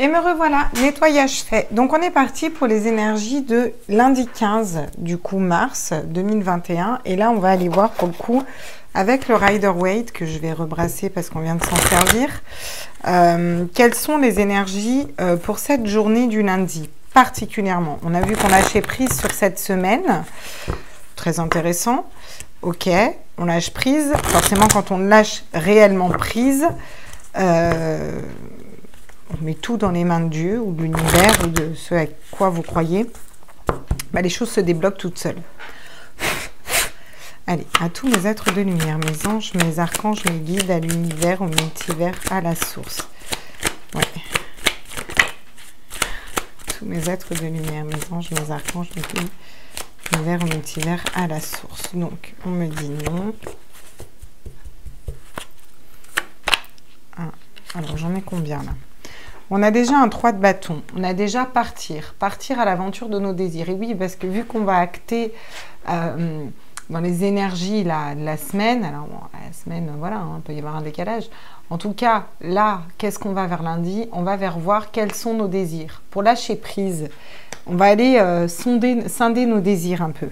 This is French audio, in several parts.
Et me revoilà, nettoyage fait. Donc on est parti pour les énergies de lundi 15, du coup mars 2021. Et là on va aller voir pour le coup avec le Rider-Waite que je vais rebrasser parce qu'on vient de s'en servir. Quelles sont les énergies pour cette journée du lundi particulièrement? On a vu qu'on lâchait prise sur cette semaine. Très intéressant. Ok, on lâche prise. Forcément quand on lâche réellement prise, on met tout dans les mains de Dieu ou de l'univers ou de ce à quoi vous croyez, bah, les choses se débloquent toutes seules. Allez, à tous mes êtres de lumière, mes anges, mes archanges, mes guides, à l'univers, au multivers, à la source. Ouais. Tous mes êtres de lumière, mes anges, mes archanges, mes guides, l'univers, au multivers, à la source. Donc, on me dit non. Ah, alors, j'en ai combien là? On a déjà un 3 de bâton, on a déjà partir à l'aventure de nos désirs. Et oui, parce que vu qu'on va acter dans les énergies là, de la semaine, alors bon, la semaine, voilà, hein, il peut y avoir un décalage. En tout cas, là, qu'est-ce qu'on va vers lundi? On va vers voir quels sont nos désirs. Pour lâcher prise, on va aller scinder nos désirs un peu.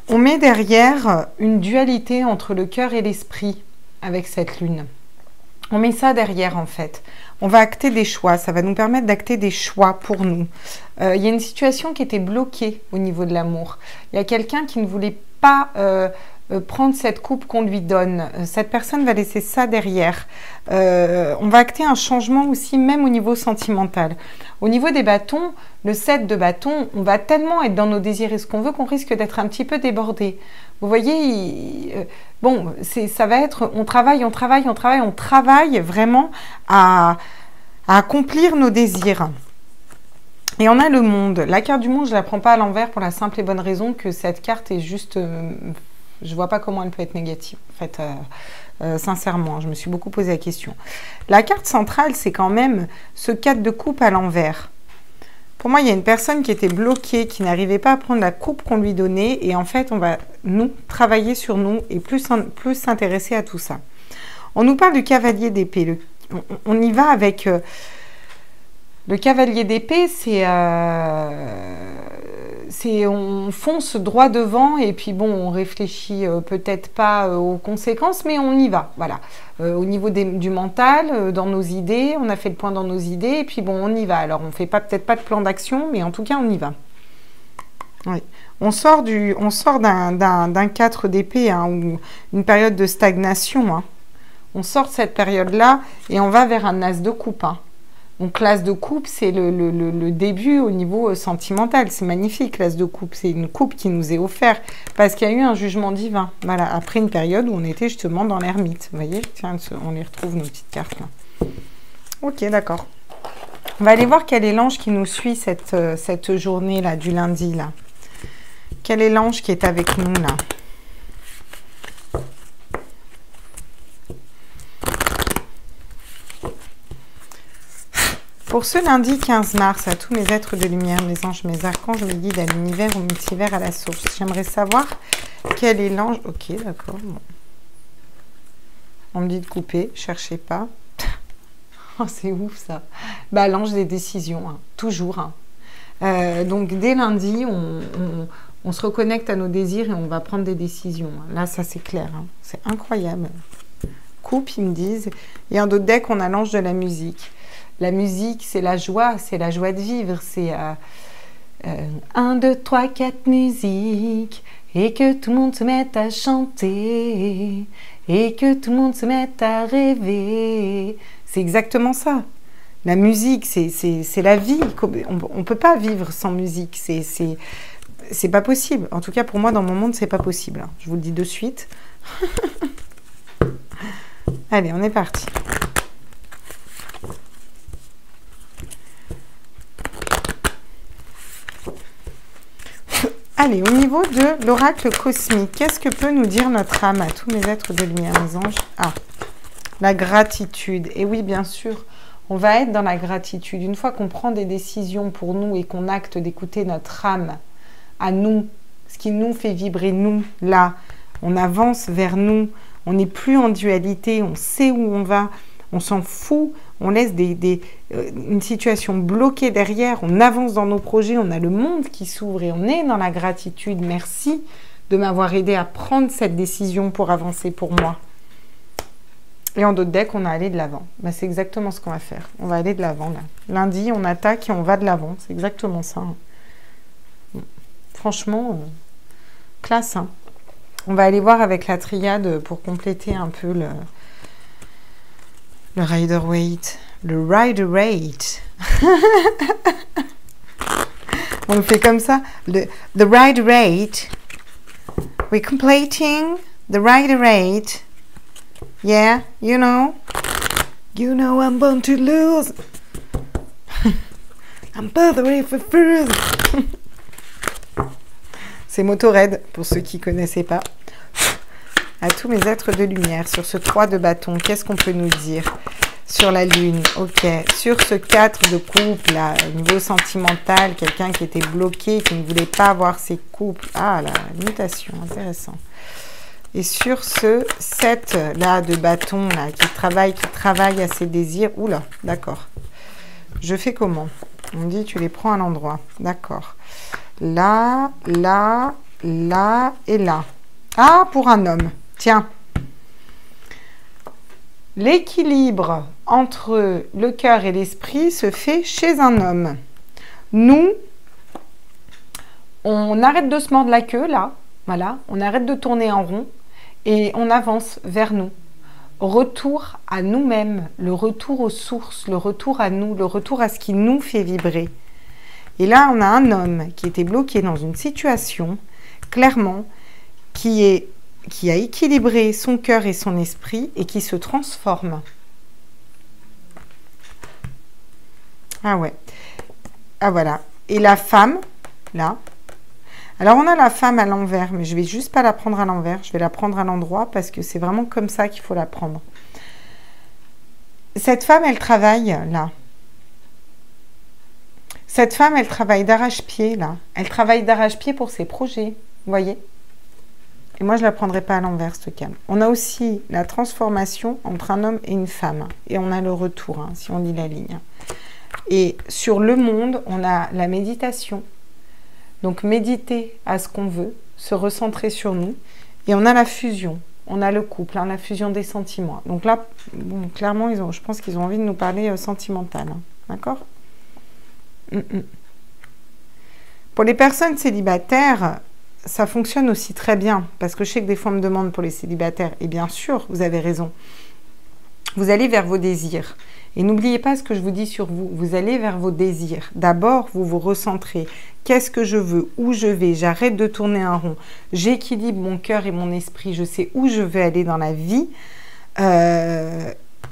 On met derrière une dualité entre le cœur et l'esprit avec cette lune. On met ça derrière en fait. On va acter des choix, ça va nous permettre d'acter des choix pour nous. Il y a une situation qui était bloquée au niveau de l'amour. Il y a quelqu'un qui ne voulait pas prendre cette coupe qu'on lui donne. Cette personne va laisser ça derrière. On va acter un changement aussi, même au niveau sentimental. Au niveau des bâtons, le 7 de bâton, on va tellement être dans nos désirs et ce qu'on veut qu'on risque d'être un petit peu débordé. Vous voyez, bon, ça va être, on travaille vraiment à accomplir nos désirs. Et on a le monde. La carte du monde, je ne la prends pas à l'envers pour la simple et bonne raison que cette carte est juste... je ne vois pas comment elle peut être négative, en fait, sincèrement. Je me suis beaucoup posé la question. La carte centrale, c'est quand même ce 4 de coupe à l'envers. Pour moi, il y a une personne qui était bloquée, qui n'arrivait pas à prendre la coupe qu'on lui donnait. Et en fait, on va, nous, travailler sur nous et plus s'intéresser à tout ça. On nous parle du cavalier d'épée. On y va avec... le cavalier d'épée, c'est on fonce droit devant et puis bon, on réfléchit peut-être pas aux conséquences, mais on y va, voilà. Au niveau du mental, dans nos idées, on a fait le point dans nos idées et puis bon, on y va. Alors, on fait peut-être pas de plan d'action, mais en tout cas, on y va. Oui. On sort d'un 4 d'épée, hein, ou une période de stagnation. Hein. On sort de cette période-là et on va vers un as de coupe. Hein. Donc l'as de coupe, c'est le début au niveau sentimental. C'est magnifique, l'as de coupe. C'est une coupe qui nous est offerte parce qu'il y a eu un jugement divin. Voilà, après une période où on était justement dans l'ermite. Vous voyez, tiens, on les retrouve, nos petites cartes là. Ok, d'accord. On va aller voir quel est l'ange qui nous suit cette journée-là, du lundi, là. Quel est l'ange qui est avec nous, là? Pour ce lundi 15 mars, à tous mes êtres de lumière, mes anges, mes archanges, mes guides, à l'univers, au multivers, à la source, j'aimerais savoir quel est l'ange... Ok, d'accord. Bon. On me dit de couper, cherchez pas. Oh, c'est ouf ça. Bah, l'ange des décisions, hein, toujours. Hein. Donc dès lundi, on se reconnecte à nos désirs et on va prendre des décisions. Là, ça c'est clair. Hein. C'est incroyable. Coupe, ils me disent. Et un autre deck, on a l'ange de la musique. La musique, c'est la joie de vivre. C'est 1, 2, 3, 4 musique. Et que tout le monde se mette à chanter. Et que tout le monde se mette à rêver. C'est exactement ça. La musique, c'est la vie. On ne peut pas vivre sans musique. C'est pas possible. En tout cas, pour moi, dans mon monde, c'est pas possible. Je vous le dis de suite. Allez, on est parti. Allez, au niveau de l'oracle cosmique, qu'est-ce que peut nous dire notre âme à tous mes êtres de lumière, mes anges? Ah, la gratitude. Et oui, bien sûr, on va être dans la gratitude. Une fois qu'on prend des décisions pour nous et qu'on acte d'écouter notre âme à nous, ce qui nous fait vibrer nous, là, on avance vers nous, on n'est plus en dualité, on sait où on va, on s'en fout, on laisse une situation bloquée derrière, on avance dans nos projets, on a le monde qui s'ouvre et on est dans la gratitude. Merci de m'avoir aidé à prendre cette décision pour avancer pour moi. Et en d'autres decks, on a allé de l'avant. Ben, c'est exactement ce qu'on va faire. On va aller de l'avant là. Lundi, on attaque et on va de l'avant. C'est exactement ça. Hein. Franchement, classe. Hein. On va aller voir avec la triade pour compléter un peu le Rider-Waite. Le Rider-Waite. On le fait comme ça. The Rider-Waite. We're completing the Rider-Waite. Yeah, you know I'm bound to lose. I'm bothered for further. C'est Motorhead, pour ceux qui ne connaissaient pas. À tous mes êtres de lumière, sur ce 3 de bâton, qu'est-ce qu'on peut nous dire? Sur la lune, ok. Sur ce 4 de couple, là, au niveau sentimental, quelqu'un qui était bloqué, qui ne voulait pas avoir ses couples. Ah, la mutation, intéressant. Et sur ce 7 là de bâton, là, qui travaille à ses désirs. Oula, d'accord. Je fais comment? On me dit, tu les prends à l'endroit. D'accord. Là, là, là et là. Ah, pour un homme. Tiens. L'équilibre entre le cœur et l'esprit se fait chez un homme. Nous, on arrête de se mordre la queue, là. Voilà. On arrête de tourner en rond et on avance vers nous. Retour à nous-mêmes, le retour aux sources, le retour à nous, le retour à ce qui nous fait vibrer. Et là, on a un homme qui était bloqué dans une situation, clairement, qui a équilibré son cœur et son esprit et qui se transforme. Ah ouais. Ah voilà. Et la femme, là. Alors, on a la femme à l'envers, mais je ne vais juste pas la prendre à l'envers. Je vais la prendre à l'endroit parce que c'est vraiment comme ça qu'il faut la prendre. Cette femme, elle travaille là. Cette femme, elle travaille d'arrache-pied, là. Elle travaille d'arrache-pied pour ses projets, vous voyez? Et moi, je ne la prendrai pas à l'envers, ce calme. On a aussi la transformation entre un homme et une femme. Et on a le retour, hein, si on lit la ligne. Et sur le monde, on a la méditation. Donc, méditer à ce qu'on veut, se recentrer sur nous. Et on a la fusion. On a le couple, hein, la fusion des sentiments. Donc là, bon, clairement, je pense qu'ils ont envie de nous parler sentimental. Hein, d'accord? Pour les personnes célibataires, ça fonctionne aussi très bien, parce que je sais que des fois on me demande pour les célibataires, et bien sûr, vous avez raison, vous allez vers vos désirs, et n'oubliez pas ce que je vous dis sur vous, vous allez vers vos désirs, d'abord vous vous recentrez, qu'est-ce que je veux, où je vais, j'arrête de tourner un rond, j'équilibre mon cœur et mon esprit, je sais où je veux aller dans la vie.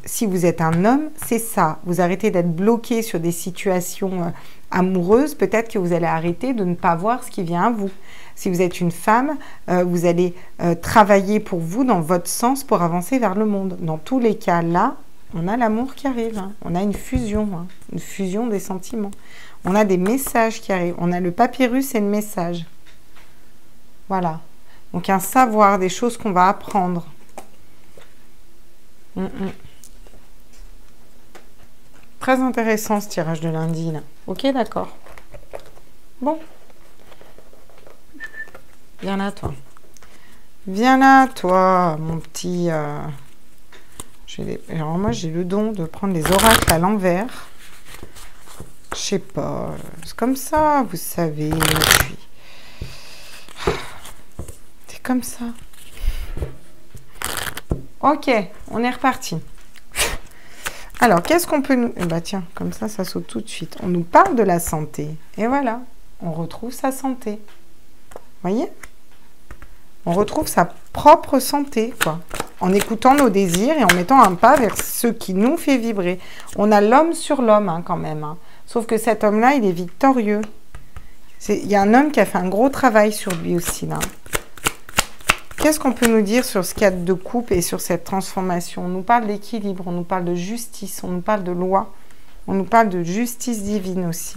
Si vous êtes un homme, c'est ça. Vous arrêtez d'être bloqué sur des situations amoureuses. Peut-être que vous allez arrêter de ne pas voir ce qui vient à vous. Si vous êtes une femme, vous allez travailler pour vous dans votre sens pour avancer vers le monde. Dans tous les cas, là, on a l'amour qui arrive. Hein. On a une fusion des sentiments. On a des messages qui arrivent. On a le papyrus et le message. Voilà. Donc, un savoir, des choses qu'on va apprendre. Très intéressant ce tirage de lundi là. Ok, d'accord. Bon. Viens là, toi. Viens là, toi, mon petit... Alors moi, j'ai le don de prendre les oracles à l'envers. Je sais pas. C'est comme ça, vous savez. C'est comme ça. Ok, on est reparti. Alors, qu'est-ce qu'on peut nous... Eh bien, tiens, comme ça saute tout de suite. On nous parle de la santé. Et voilà, on retrouve sa santé. Vous voyez? On retrouve sa propre santé, quoi. En écoutant nos désirs et en mettant un pas vers ce qui nous fait vibrer. On a l'homme sur l'homme, hein, quand même. Hein. Sauf que cet homme-là, il est victorieux. Il y a un homme qui a fait un gros travail sur lui aussi, là. Qu'est-ce qu'on peut nous dire sur ce cadre de couple et sur cette transformation? On nous parle d'équilibre, on nous parle de justice, on nous parle de loi, on nous parle de justice divine aussi.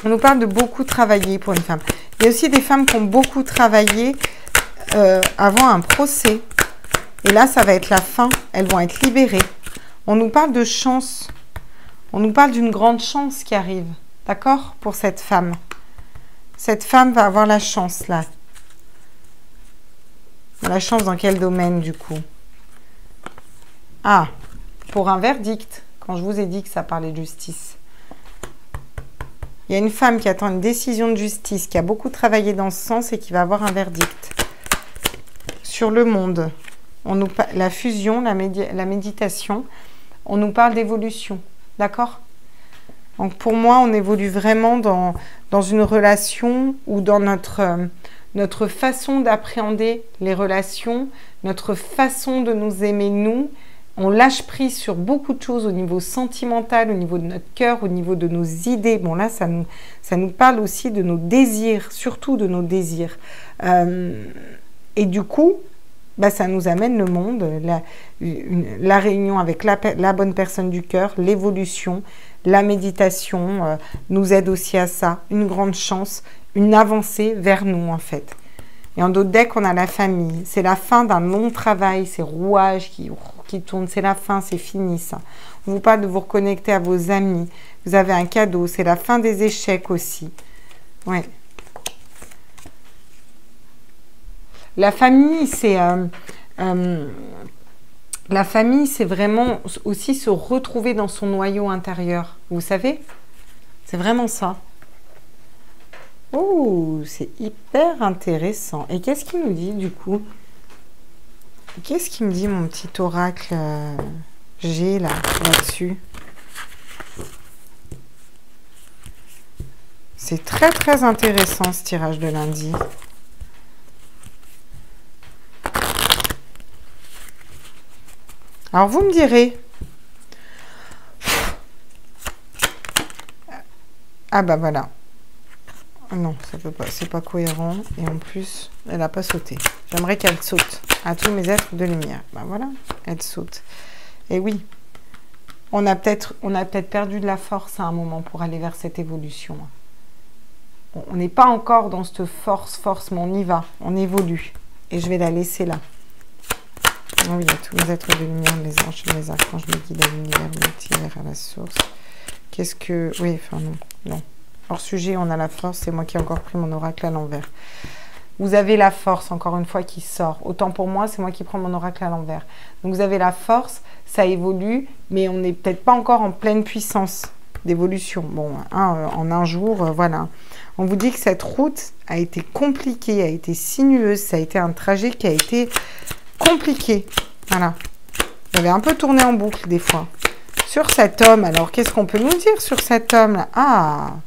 On nous parle de beaucoup travailler pour une femme. Il y a aussi des femmes qui ont beaucoup travaillé avant un procès. Et là, ça va être la fin. Elles vont être libérées. On nous parle de chance. On nous parle d'une grande chance qui arrive. D'accord? Pour cette femme. Cette femme va avoir la chance, là. La chance dans quel domaine, du coup? Ah, pour un verdict. Quand je vous ai dit que ça parlait de justice. Il y a une femme qui attend une décision de justice, qui a beaucoup travaillé dans ce sens et qui va avoir un verdict. Sur le monde, la fusion, la méditation, on nous parle d'évolution. D'accord? Donc pour moi, on évolue vraiment dans une relation ou dans notre façon d'appréhender les relations, notre façon de nous aimer, nous. On lâche prise sur beaucoup de choses au niveau sentimental, au niveau de notre cœur, au niveau de nos idées. Bon là, ça nous parle aussi de nos désirs, surtout de nos désirs. Et du coup, bah, ça nous amène le monde, la réunion avec la bonne personne du cœur, l'évolution, la méditation nous aide aussi à ça. Une grande chance, une avancée vers nous en fait. Et en d'autres decks, on a la famille. C'est la fin d'un long travail, ces rouages qui tournent. C'est la fin, c'est fini ça. On vous parle de vous reconnecter à vos amis. Vous avez un cadeau. C'est la fin des échecs aussi. Ouais. La famille, c'est vraiment aussi se retrouver dans son noyau intérieur. Vous savez? C'est vraiment ça. Oh, c'est hyper intéressant. Et qu'est-ce qu'il nous dit du coup? Qu'est-ce qu'il me dit mon petit oracle G là-dessus? C'est très très intéressant ce tirage de lundi. Alors vous me direz. Ah bah voilà. Non, ça peut pas, c'est pas cohérent. Et en plus, elle n'a pas sauté. J'aimerais qu'elle saute à tous mes êtres de lumière. Ben voilà, elle saute. Et oui, on a peut-être perdu de la force à un moment pour aller vers cette évolution. On n'est pas encore dans cette force, mais on y va. On évolue. Et je vais la laisser là. Oui, à tous mes êtres de lumière, les anges, les archanges, les guides à l'univers, l'univers à la source. Qu'est-ce que... Oui, enfin non. Hors sujet, on a la force. C'est moi qui ai encore pris mon oracle à l'envers. Vous avez la force, encore une fois, qui sort. Autant pour moi, c'est moi qui prends mon oracle à l'envers. Donc, vous avez la force, ça évolue, mais on n'est peut-être pas encore en pleine puissance d'évolution. Bon, en un jour, voilà. On vous dit que cette route a été compliquée, a été sinueuse. Ça a été un trajet qui a été compliqué. Voilà. Vous avez un peu tourné en boucle, des fois. Sur cet homme, alors, qu'est-ce qu'on peut nous dire sur cet homme-là? Ah,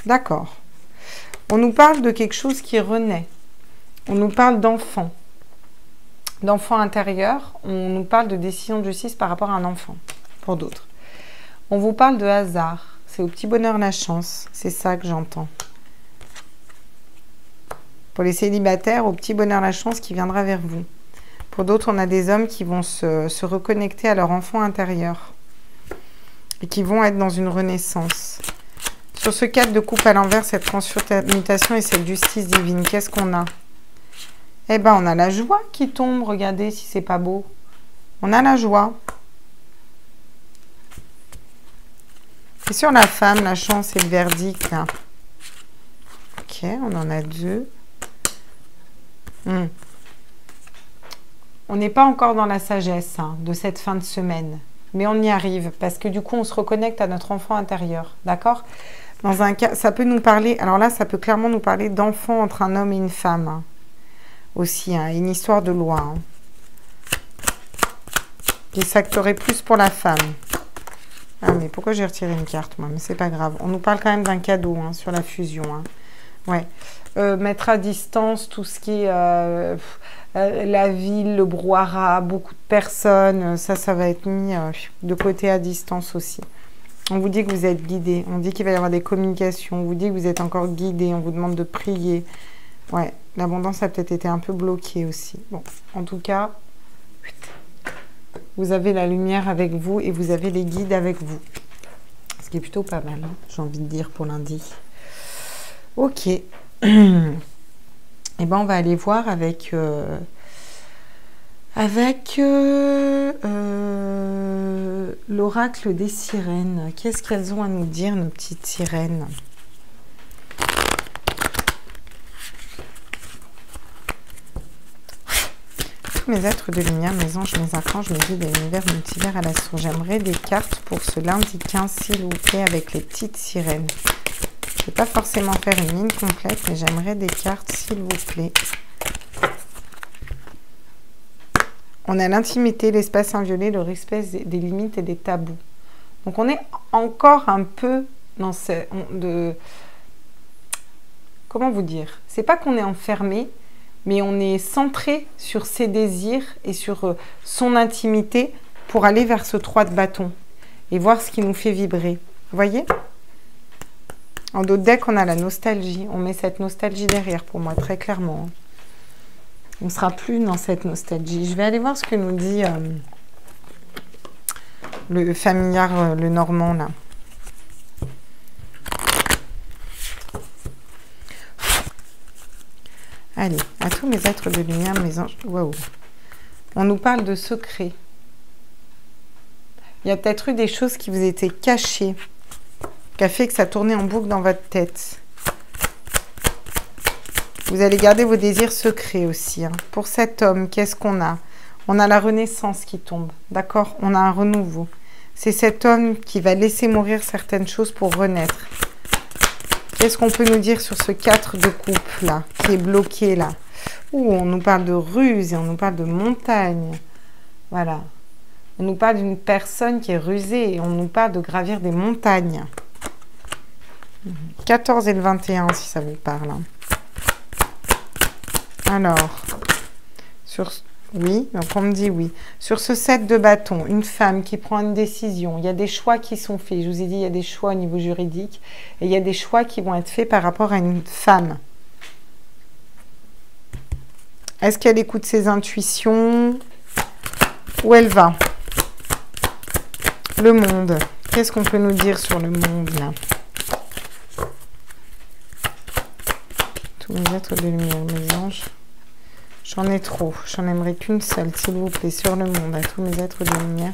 d'accord. On nous parle de quelque chose qui renaît. On nous parle d'enfant. D'enfant intérieur. On nous parle de décision de justice par rapport à un enfant, pour d'autres. On vous parle de hasard. C'est au petit bonheur la chance. C'est ça que j'entends. Pour les célibataires, au petit bonheur la chance qui viendra vers vous. Pour d'autres, on a des hommes qui vont se reconnecter à leur enfant intérieur. Et qui vont être dans une renaissance. Sur ce cadre de coupe à l'envers, cette transmutation et cette justice divine, qu'est-ce qu'on a? Eh bien, on a la joie qui tombe. Regardez si c'est pas beau. On a la joie. Et sur la femme, la chance et le verdict. Là. Ok, on en a deux. On n'est pas encore dans la sagesse de cette fin de semaine. Mais on y arrive. Parce que du coup, on se reconnecte à notre enfant intérieur. D'accord? Dans un cas, ça peut nous parler, alors là, ça peut clairement nous parler d'enfant entre un homme et une femme. Aussi, une histoire de loi. Et ça acterait plus pour la femme. Ah, mais pourquoi j'ai retiré une carte, moi? Mais c'est pas grave. On nous parle quand même d'un cadeau sur la fusion. Ouais. Mettre à distance tout ce qui est la ville, le brouhaha, beaucoup de personnes. Ça va être mis de côté à distance aussi. On vous dit que vous êtes guidé. On dit qu'il va y avoir des communications. On vous dit que vous êtes encore guidé. On vous demande de prier. Ouais, l'abondance a peut-être été un peu bloquée aussi. Bon, en tout cas, vous avez la lumière avec vous et vous avez les guides avec vous. Ce qui est plutôt pas mal, j'ai envie de dire, pour lundi. Ok. Eh ben, on va aller voir avec avec l'oracle des sirènes. Qu'est-ce qu'elles ont à nous dire, nos petites sirènes? Tous mes êtres de lumière, mes anges, mes archanges, mes guides et l'univers multivers à la source. J'aimerais des cartes pour ce lundi 15, s'il vous plaît, avec les petites sirènes. Je ne vais pas forcément faire une ligne complète, mais j'aimerais des cartes, s'il vous plaît. On a l'intimité, l'espace inviolé, le respect des limites et des tabous. Donc, on est encore un peu dans comment vous dire? C'est pas qu'on est enfermé, mais on est centré sur ses désirs et sur son intimité pour aller vers ce 3 de bâton et voir ce qui nous fait vibrer. Vous voyez? En d'autres decks, on a la nostalgie. On met cette nostalgie derrière pour moi, très clairement. On ne sera plus dans cette nostalgie. Je vais aller voir ce que nous dit le familiar, le normand, là. Allez, à tous mes êtres de lumière, mes anges. Waouh! On nous parle de secrets. Il y a peut-être eu des choses qui vous étaient cachées, qui a fait que ça tournait en boucle dans votre tête. Vous allez garder vos désirs secrets aussi. Hein. Pour cet homme, qu'est-ce qu'on a? On a la renaissance qui tombe, d'accord? On a un renouveau. C'est cet homme qui va laisser mourir certaines choses pour renaître. Qu'est-ce qu'on peut nous dire sur ce 4 de coupe là, qui est bloqué là? Ouh, on nous parle de ruse et on nous parle de montagne. Voilà. On nous parle d'une personne qui est rusée et on nous parle de gravir des montagnes. 14 et le 21, si ça vous parle. Alors, oui, donc on me dit oui. Sur ce 7 de bâton, une femme qui prend une décision. Il y a des choix qui sont faits. Je vous ai dit, il y a des choix au niveau juridique. Et il y a des choix qui vont être faits par rapport à une femme. Est-ce qu'elle écoute ses intuitions? Où elle va? Le monde. Qu'est-ce qu'on peut nous dire sur le monde, là? Tous mes êtres de lumière, mes anges. J'en ai trop. J'en aimerais qu'une seule, s'il vous plaît, sur le monde, à tous mes êtres de lumière.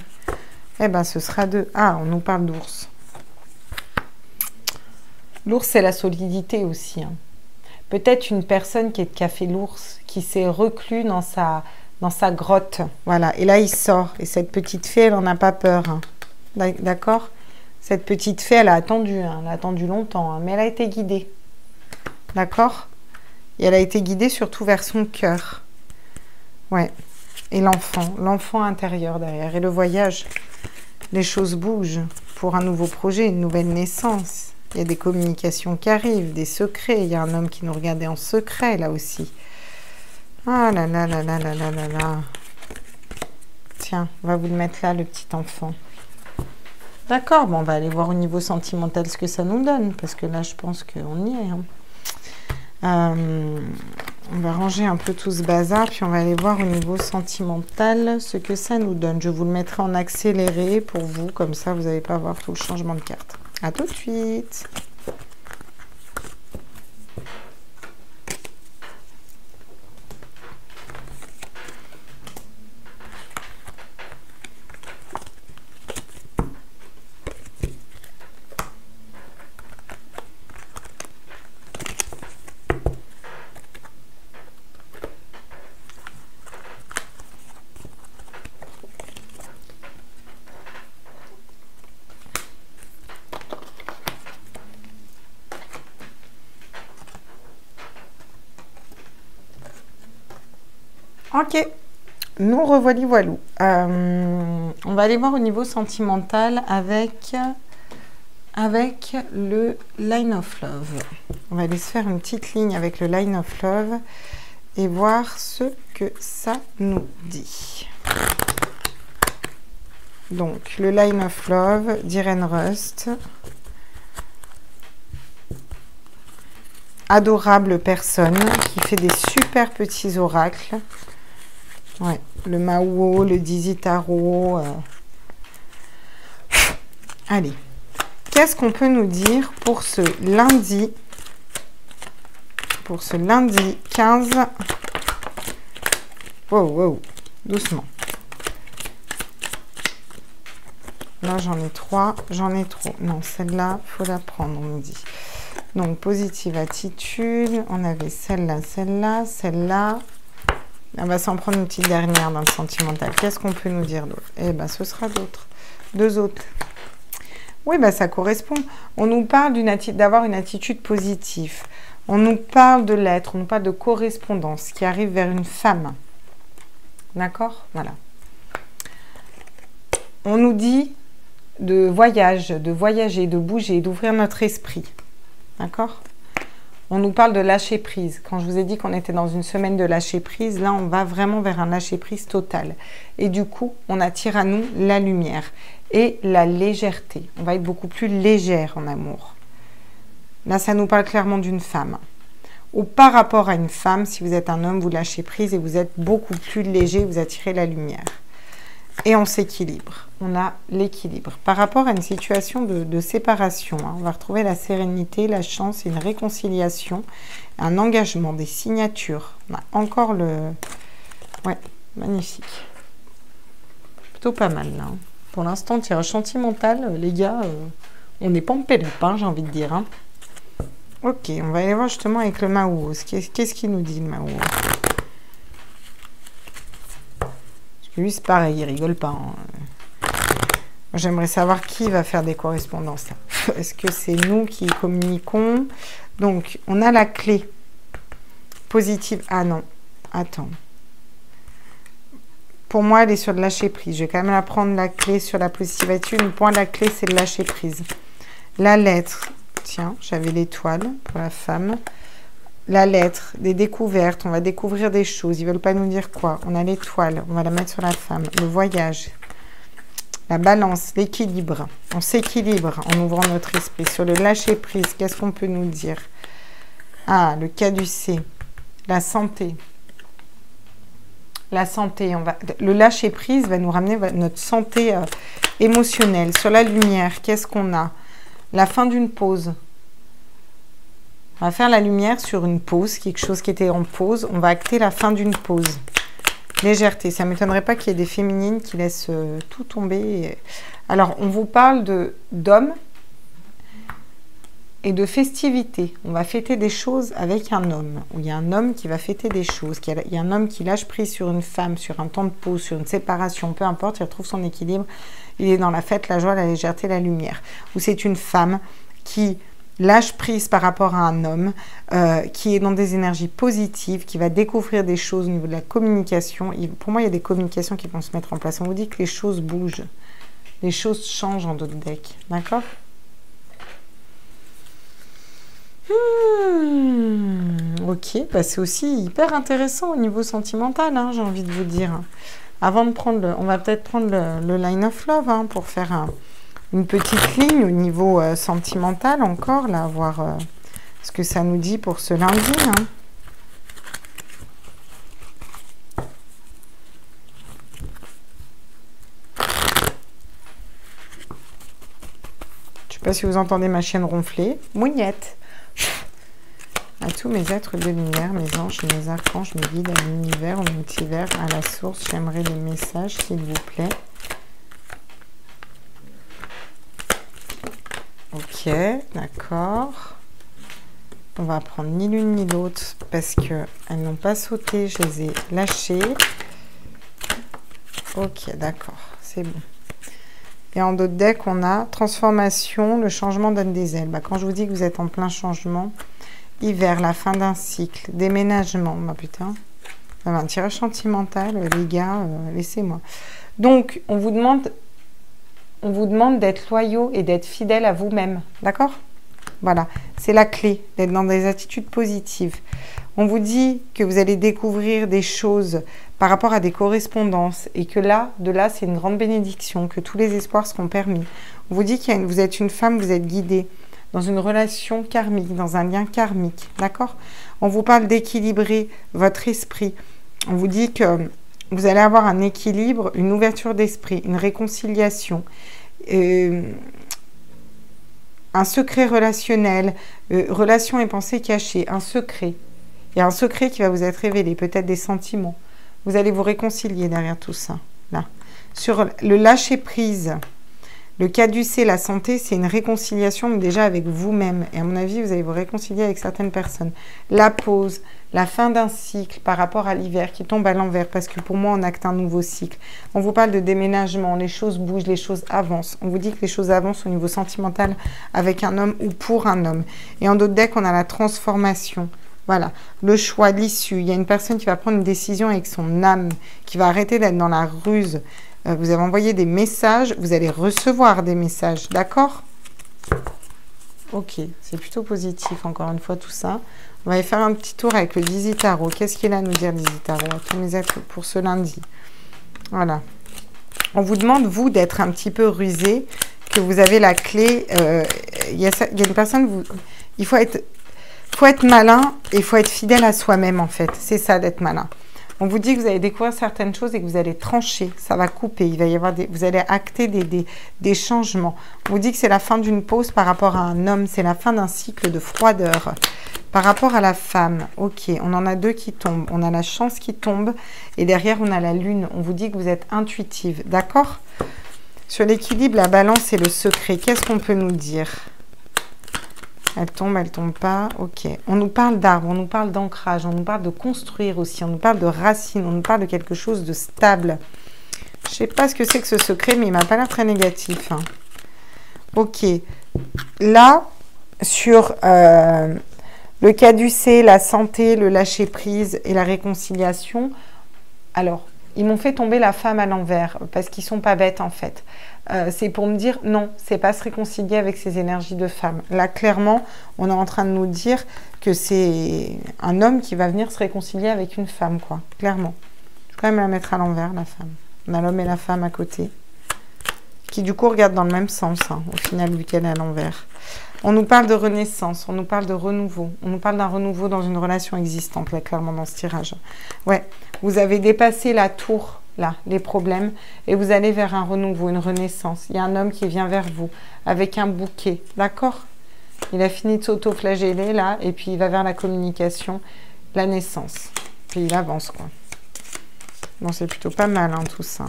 Eh bien, ce sera deux. Ah, on nous parle d'ours. L'ours, c'est la solidité aussi. Hein. Peut-être une personne qui a fait l'ours, qui s'est reclus dans sa grotte. Voilà. Et là, il sort. Et cette petite fée, elle n'en a pas peur. Hein. D'accord? Cette petite fée, elle a attendu. Hein. Elle a attendu longtemps. Hein. Mais elle a été guidée. D'accord? Et elle a été guidée surtout vers son cœur. Ouais. Et l'enfant intérieur derrière. Et le voyage, les choses bougent pour un nouveau projet, une nouvelle naissance. Il y a des communications qui arrivent, des secrets. Il y a un homme qui nous regardait en secret, là aussi. Ah là là là là là là là là. Tiens, on va vous le mettre là, le petit enfant. D'accord, bon, on va aller voir au niveau sentimental ce que ça nous donne. Parce que là, je pense qu'on y est. Hein. On va ranger un peu tout ce bazar, puis on va aller voir au niveau sentimental ce que ça nous donne. Je vous le mettrai en accéléré pour vous, comme ça vous n'allez pas voir tout le changement de carte. À tout de suite. Ok, nous revoilà voilou. On va aller voir au niveau sentimental avec le Line of Love. On va aller se faire une petite ligne avec le Line of Love et voir ce que ça nous dit. Donc, le Line of Love d'Irene Rust. Adorable personne qui fait des super petits oracles. Ouais, le Mao, le Dizzy Tarot. Allez, qu'est-ce qu'on peut nous dire pour ce lundi? Pour ce lundi 15. Wow, wow. doucement. Là, j'en ai 3, j'en ai trop. Non, celle-là, il faut la prendre, on me dit. Donc, positive attitude. On avait celle-là, celle-là, celle-là. On va s'en prendre une petite dernière dans le sentimental. Qu'est-ce qu'on peut nous dire d'autre? Eh bien, ce sera d'autres. 2 autres. Oui, bah, ça correspond. On nous parle d'avoir une attitude positive. On nous parle de l'être, on nous parle de correspondance qui arrive vers une femme. D'accord? Voilà. On nous dit de voyage, de voyager, de bouger, d'ouvrir notre esprit. D'accord? On nous parle de lâcher prise. Quand je vous ai dit qu'on était dans une semaine de lâcher prise, là, on va vraiment vers un lâcher prise total. Et du coup, on attire à nous la lumière et la légèreté. On va être beaucoup plus légère en amour. Là, ça nous parle clairement d'une femme. Ou par rapport à une femme, si vous êtes un homme, vous lâchez prise et vous êtes beaucoup plus léger, vous attirez la lumière. Et on s'équilibre. On a l'équilibre. Par rapport à une situation de séparation, hein, on va retrouver la sérénité, la chance, une réconciliation, un engagement, des signatures. On a encore le... Ouais, magnifique. Plutôt pas mal, là. Pour l'instant, tirage sentimental, les gars, on n'est pas en up, hein, j'ai envie de dire. Hein. Ok, on va aller voir justement avec le Maou. Qu'est-ce qu'il nous dit, le Maou? Lui, c'est pareil, il rigole pas. Hein. J'aimerais savoir qui va faire des correspondances. Est-ce que c'est nous qui communiquons? Donc, on a la clé positive. Ah non, attends. Pour moi, elle est sur le lâcher prise. Je vais quand même la prendre, la clé sur la positive attitude. Pour moi, la clé, c'est le lâcher prise. La lettre, tiens, j'avais l'étoile pour la femme. La lettre, des découvertes, on va découvrir des choses. Ils ne veulent pas nous dire quoi. On a l'étoile, on va la mettre sur la femme. Le voyage, la balance, l'équilibre. On s'équilibre en ouvrant notre esprit. Sur le lâcher-prise, qu'est-ce qu'on peut nous dire? Ah, le caducée, la santé. La santé, le lâcher-prise va nous ramener notre santé émotionnelle. Sur la lumière, qu'est-ce qu'on a? La fin d'une pause. On va faire la lumière sur une pause, quelque chose qui était en pause. On va acter la fin d'une pause. Légèreté, ça ne m'étonnerait pas qu'il y ait des féminines qui laissent tout tomber. Alors, on vous parle d'hommes et de festivités. On va fêter des choses avec un homme. Où il y a un homme qui va fêter des choses. Il y a un homme qui lâche prise sur une femme, sur un temps de pause, sur une séparation, peu importe, il retrouve son équilibre. Il est dans la fête, la joie, la légèreté, la lumière. Ou c'est une femme qui lâche prise par rapport à un homme, qui est dans des énergies positives, qui va découvrir des choses au niveau de la communication. Pour moi, il y a des communications qui vont se mettre en place. On vous dit que les choses bougent. Les choses changent en d'autres decks. D'accord? Ok, bah c'est aussi hyper intéressant au niveau sentimental, hein, j'ai envie de vous dire. Avant de prendre on va peut-être prendre le Line of Love hein, pour faire une petite ligne au niveau sentimental encore, là, voir ce que ça nous dit pour ce lundi. Hein. Je ne sais pas si vous entendez ma chienne ronfler. Mougnette. À tous mes êtres de lumière, mes anges, mes archanges, mes guides, à l'univers, au multivers, à la source, j'aimerais des messages, s'il vous plaît. Ok, d'accord. On va prendre ni l'une ni l'autre parce qu'elles n'ont pas sauté, je les ai lâchées. Ok, d'accord, c'est bon. Et en d'autres decks, on a transformation, le changement donne des ailes. Bah, quand je vous dis que vous êtes en plein changement, hiver, la fin d'un cycle, déménagement, bah putain, un tirage sentimental, les gars, laissez-moi. Donc, on vous demande d'être loyaux et d'être fidèles à vous-même, d'accord? Voilà, c'est la clé, d'être dans des attitudes positives. On vous dit que vous allez découvrir des choses par rapport à des correspondances et que là, c'est une grande bénédiction, que tous les espoirs seront permis. On vous dit que vous êtes une femme, vous êtes guidée dans une relation karmique, dans un lien karmique, d'accord? On vous parle d'équilibrer votre esprit. On vous dit que vous allez avoir un équilibre, une ouverture d'esprit, une réconciliation, un secret relationnel, relation et pensée cachée, un secret. Il y a un secret qui va vous être révélé, peut-être des sentiments. Vous allez vous réconcilier derrière tout ça. Là. Sur le lâcher-prise, le caducée, la santé, c'est une réconciliation déjà avec vous-même. Et à mon avis, vous allez vous réconcilier avec certaines personnes. La pause, la fin d'un cycle par rapport à l'hiver qui tombe à l'envers. Parce que pour moi, on acte un nouveau cycle. On vous parle de déménagement, les choses bougent, les choses avancent. On vous dit que les choses avancent au niveau sentimental avec un homme ou pour un homme. Et en d'autres decks, on a la transformation. Voilà, le choix, l'issue. Il y a une personne qui va prendre une décision avec son âme, qui va arrêter d'être dans la ruse. Vous avez envoyé des messages, vous allez recevoir des messages, d'accord? Ok, c'est plutôt positif, encore une fois, tout ça. On va aller faire un petit tour avec le Dizzy Tarot. Qu'est-ce qu'il a à nous dire, Dizzy Tarot, à tous mes êtres pour ce lundi? Voilà. On vous demande, vous, d'être un petit peu rusé, que vous avez la clé. Il y a une personne, il faut être malin et il faut être fidèle à soi-même, en fait. C'est ça, d'être malin. On vous dit que vous allez découvrir certaines choses et que vous allez trancher, ça va couper, il va y avoir vous allez acter des changements. On vous dit que c'est la fin d'une pause par rapport à un homme, c'est la fin d'un cycle de froideur. Par rapport à la femme, ok, on en a deux qui tombent, on a la chance qui tombe et derrière on a la lune. On vous dit que vous êtes intuitive, d'accord? Sur l'équilibre, la balance et le secret, qu'est-ce qu'on peut nous dire? Elle tombe pas, ok. On nous parle d'arbre, on nous parle d'ancrage, on nous parle de construire aussi, on nous parle de racines, on nous parle de quelque chose de stable. Je sais pas ce que c'est que ce secret, mais il m'a pas l'air très négatif. Hein. Ok. Là, sur le caducée, la santé, le lâcher-prise et la réconciliation, alors, ils m'ont fait tomber la femme à l'envers, parce qu'ils sont pas bêtes en fait. C'est pour me dire, non, c'est pas se réconcilier avec ces énergies de femme. Là, clairement, on est en train de nous dire que c'est un homme qui va venir se réconcilier avec une femme, quoi. Clairement. Je vais quand même la mettre à l'envers, la femme. On a l'homme et la femme à côté. Qui, du coup, regardent dans le même sens, hein, au final, vu qu'elle est à l'envers. On nous parle de renaissance, on nous parle de renouveau. On nous parle d'un renouveau dans une relation existante, là, clairement, dans ce tirage. Ouais, vous avez dépassé la tour, là, les problèmes, et vous allez vers un renouveau, une renaissance. Il y a un homme qui vient vers vous, avec un bouquet, d'accord? Il a fini de s'auto-flageller, là, et puis il va vers la communication, la naissance. Puis il avance, quoi. Bon, c'est plutôt pas mal, hein, tout ça.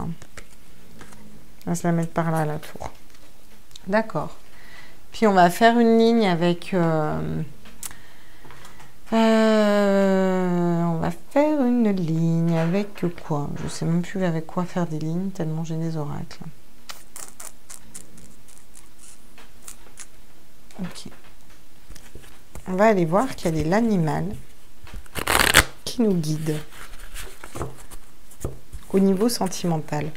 On va se la mettre par là, la tour. D'accord. Puis on va faire une ligne avec... on va faire une ligne avec quoi? Je ne sais même plus avec quoi faire des lignes, tellement j'ai des oracles. Ok. On va aller voir quel est l'animal qui nous guide au niveau sentimental.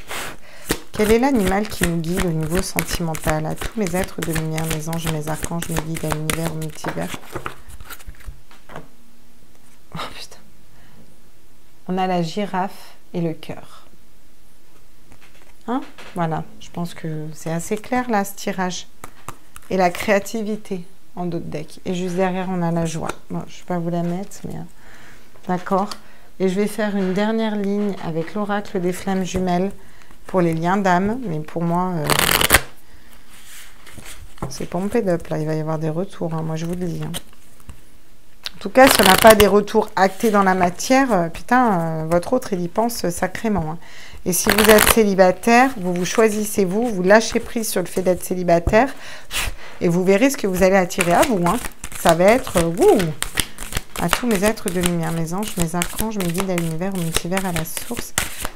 Quel est l'animal qui nous guide au niveau sentimental? À tous mes êtres de lumière, mes anges, mes archanges, mes guides à l'univers, au multivers. Oh putain. On a la girafe et le cœur. Hein? Voilà, je pense que c'est assez clair là, ce tirage. Et la créativité en d'autres decks. Et juste derrière, on a la joie. Bon, je ne vais pas vous la mettre, mais... D'accord. Et je vais faire une dernière ligne avec l'oracle des flammes jumelles pour les liens d'âme. Mais pour moi, c'est pompé up là. Il va y avoir des retours, hein, moi je vous le dis. Hein. En tout cas, si on n'a pas des retours actés dans la matière, putain, votre autre, il y pense sacrément. Hein. Et si vous êtes célibataire, vous choisissez vous lâchez prise sur le fait d'être célibataire et vous verrez ce que vous allez attirer à vous. Hein. Ça va être à tous mes êtres de lumière, mes anges, mes archanges, mes guides à l'univers, au multivers, à la source.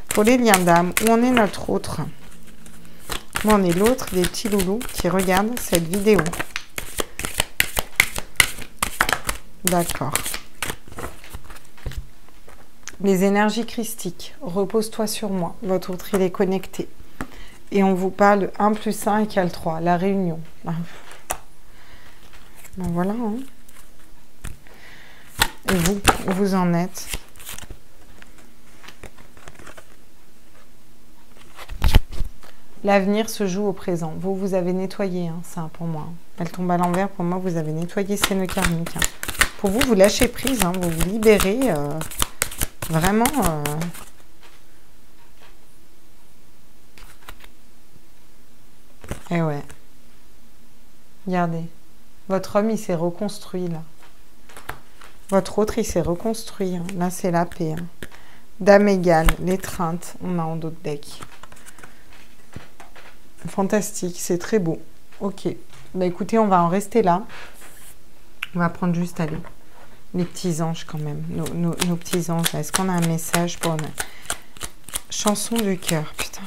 Pour les liens d'âme, où en est notre autre? Où en est l'autre des petits loulous qui regardent cette vidéo? D'accord. Les énergies christiques, repose-toi sur moi. Votre autre, il est connecté. Et on vous parle de 1 + 1 = 3, la réunion. Ben voilà. Hein. Et vous, où vous en êtes? L'avenir se joue au présent. Vous, vous avez nettoyé, hein, ça, pour moi. Elle tombe à l'envers. Pour moi, vous avez nettoyé ces nœuds karmiques. Hein. Pour vous, vous lâchez prise. Hein, vous vous libérez. Vraiment. Et ouais. Regardez. Votre homme, il s'est reconstruit, là. Votre autre, il s'est reconstruit. Hein. Là, c'est la paix. Hein. Dame égale, l'étreinte, on a en d'autres decks. Fantastique, c'est très beau. Ok, bah écoutez, on va en rester là. On va prendre juste, allez, les petits anges quand même, nos petits anges. Est-ce qu'on a un message pour nous? Chanson du cœur, putain.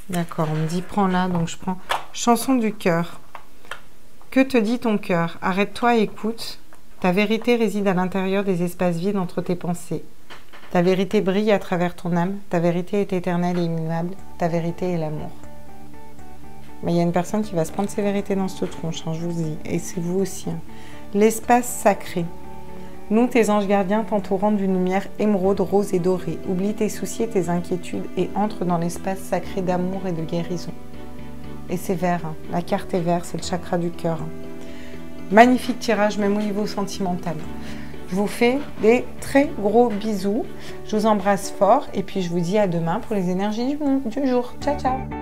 D'accord, on me dit prends-la, donc je prends chanson du cœur. Que te dit ton cœur? Arrête-toi et écoute. Ta vérité réside à l'intérieur des espaces vides entre tes pensées. Ta vérité brille à travers ton âme. Ta vérité est éternelle et immuable. Ta vérité est l'amour. Mais il y a une personne qui va se prendre ses vérités dans cette tronche, hein, je vous dis. Et c'est vous aussi. Hein. L'espace sacré. Nous, tes anges gardiens, t'entourant d'une lumière émeraude, rose et dorée. Oublie tes soucis et tes inquiétudes et entre dans l'espace sacré d'amour et de guérison. Et c'est vert. Hein. La carte est verte, c'est le chakra du cœur. Hein. Magnifique tirage, même au niveau sentimental. Je vous fais des très gros bisous. Je vous embrasse fort et puis je vous dis à demain pour les énergies du jour. Ciao, ciao!